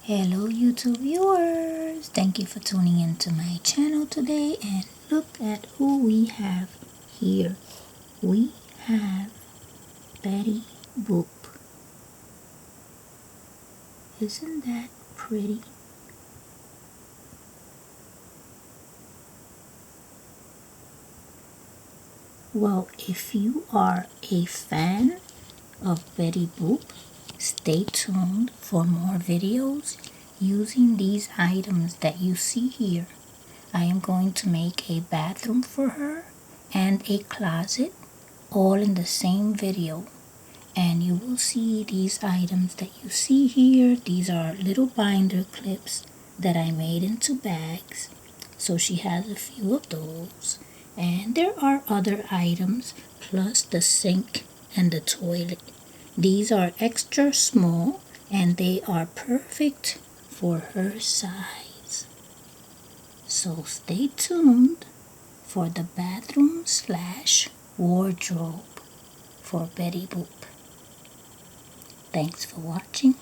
Hello YouTube viewers, thank you for tuning into my channel today, and look at who we have here. We have Betty Boop. Isn't that pretty? Well, if you are a fan of Betty Boop, stay tuned for more videos using these items that you see here. I am going to make a bathroom for her and a closet all in the same video, and you will see these items that you see here. These are little binder clips that I made into bags, so she has a few of those. And there are other items plus the sink and the toilet. These are extra small and they are perfect for her size. So stay tuned for the bathroom / wardrobe for Betty Boop. Thanks for watching.